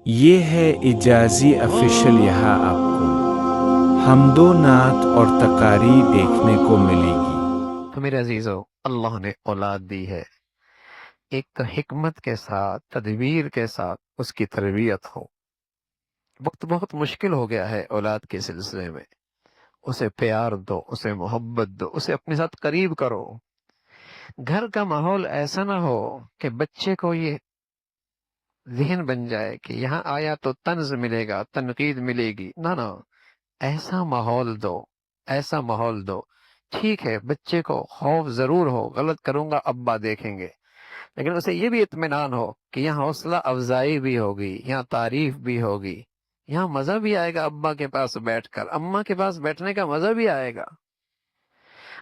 یہ ہے اجازی افیشل، یہاں آپ کو حمد و نعت اور تقاریر دیکھنے کو ملے گی۔ تو میرے عزیزو، اللہ نے اولاد دی ہے، ایک تو حکمت کے ساتھ، تدبیر کے ساتھ اس کی تربیت ہو۔ وقت بہت مشکل ہو گیا ہے اولاد کے سلسلے میں۔ اسے پیار دو، اسے محبت دو، اسے اپنے ساتھ قریب کرو۔ گھر کا ماحول ایسا نہ ہو کہ بچے کو یہ ذہن بن جائے کہ یہاں آیا تو طنز ملے گا، تنقید ملے گی۔ نہ نہ، ایسا ماحول دو، ایسا ماحول دو۔ ٹھیک ہے، بچے کو خوف ضرور ہو، غلط کروں گا ابا دیکھیں گے، لیکن اسے یہ بھی اطمینان ہو کہ یہاں حوصلہ افزائی بھی ہوگی، یہاں تعریف بھی ہوگی، یہاں مزہ بھی آئے گا، ابا کے پاس بیٹھ کر، اماں کے پاس بیٹھنے کا مزہ بھی آئے گا۔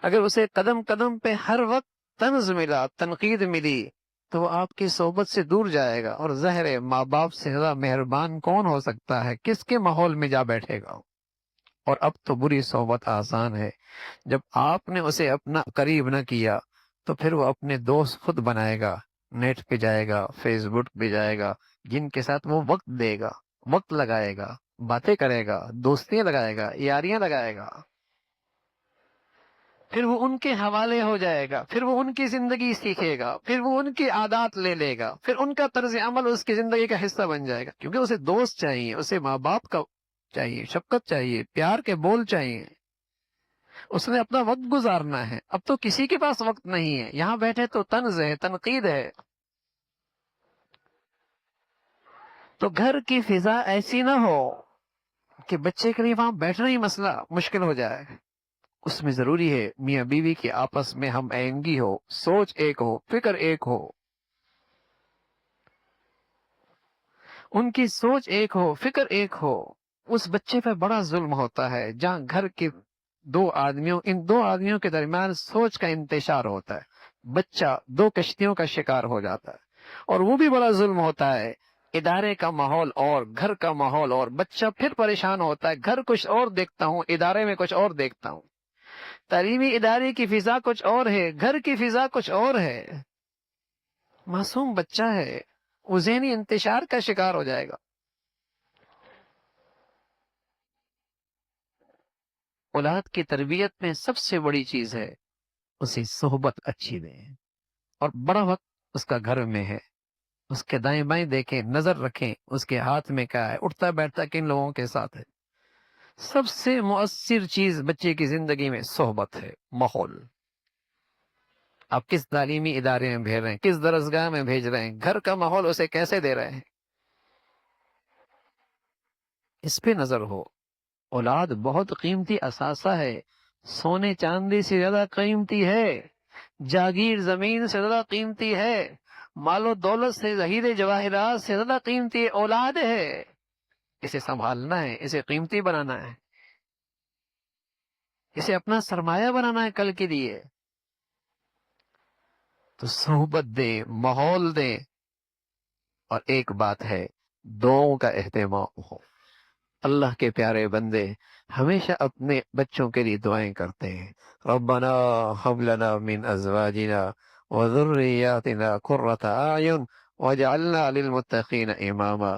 اگر اسے قدم قدم پہ ہر وقت طنز ملا، تنقید ملی، تو وہ آپ کی صحبت سے دور جائے گا، اور ظاہر ہے ماں باپ سے زیادہ مہربان کون ہو سکتا ہے، کس کے ماحول میں جا بیٹھے گا۔ اور اب تو بری صحبت آسان ہے، جب آپ نے اسے اپنا قریب نہ کیا تو پھر وہ اپنے دوست خود بنائے گا، نیٹ پہ جائے گا، فیس بک پہ جائے گا، جن کے ساتھ وہ وقت دے گا، وقت لگائے گا، باتیں کرے گا، دوستیاں لگائے گا، یاریاں لگائے گا، پھر وہ ان کے حوالے ہو جائے گا، پھر وہ ان کی زندگی سیکھے گا، پھر وہ ان کی عادات لے لے گا، پھر ان کا طرز عمل اس کی زندگی کا حصہ بن جائے گا، کیونکہ اسے دوست چاہیے، اسے ماں باپ کا چاہیے، شفقت چاہیے، پیار کے بول چاہیے، اس نے اپنا وقت گزارنا ہے۔ اب تو کسی کے پاس وقت نہیں ہے، یہاں بیٹھے تو طنز ہے، تنقید ہے۔ تو گھر کی فضا ایسی نہ ہو کہ بچے کے لیے وہاں بیٹھنا ہی مسئلہ مشکل ہو جائے۔ اس میں ضروری ہے میاں بیوی کے آپس میں ہم آہنگی ہو، سوچ ایک ہو، فکر ایک ہو، ان کی سوچ ایک ہو، فکر ایک ہو۔ اس بچے پہ بڑا ظلم ہوتا ہے جہاں گھر کے ان دو آدمیوں کے درمیان سوچ کا انتشار ہوتا ہے، بچہ دو کشتیوں کا شکار ہو جاتا ہے، اور وہ بھی بڑا ظلم ہوتا ہے۔ ادارے کا ماحول اور گھر کا ماحول، اور بچہ پھر پریشان ہوتا ہے، گھر کچھ اور دیکھتا ہوں، ادارے میں کچھ اور دیکھتا ہوں، تعلیمی ادارے کی فضا کچھ اور ہے، گھر کی فضا کچھ اور ہے۔ معصوم بچہ ہے، وہ ذہنی انتشار کا شکار ہو جائے گا۔ اولاد کی تربیت میں سب سے بڑی چیز ہے اسے صحبت اچھی دیں، اور بڑا وقت اس کا گھر میں ہے، اس کے دائیں بائیں دیکھیں، نظر رکھیں، اس کے ہاتھ میں کیا ہے، اٹھتا بیٹھتا کن لوگوں کے ساتھ ہے۔ سب سے مؤثر چیز بچے کی زندگی میں صحبت ہے، ماحول۔ آپ کس تعلیمی ادارے میں بھیج رہے ہیں، کس درسگاہ میں بھیج رہے ہیں، گھر کا ماحول اسے کیسے دے رہے ہیں، اس پہ نظر ہو۔ اولاد بہت قیمتی اثاثہ ہے، سونے چاندی سے زیادہ قیمتی ہے، جاگیر زمین سے زیادہ قیمتی ہے، مال و دولت سے، ذخیرے جواہرات سے زیادہ قیمتی اولاد ہے۔ اسے سنبھالنا ہے، اسے قیمتی بنانا ہے، اسے اپنا سرمایہ بنانا ہے کل کے لیے۔ تو صحبت دیں، ماحول دیں، اور ایک بات ہے، دعاؤں کا اہتمام ہو۔ اللہ کے پیارے بندے ہمیشہ اپنے بچوں کے لیے دعائیں کرتے ہیں، ربنا ہب لنا من ازواجنا وذریاتنا قرۃ اعین واجعلنا للمتقین اماما۔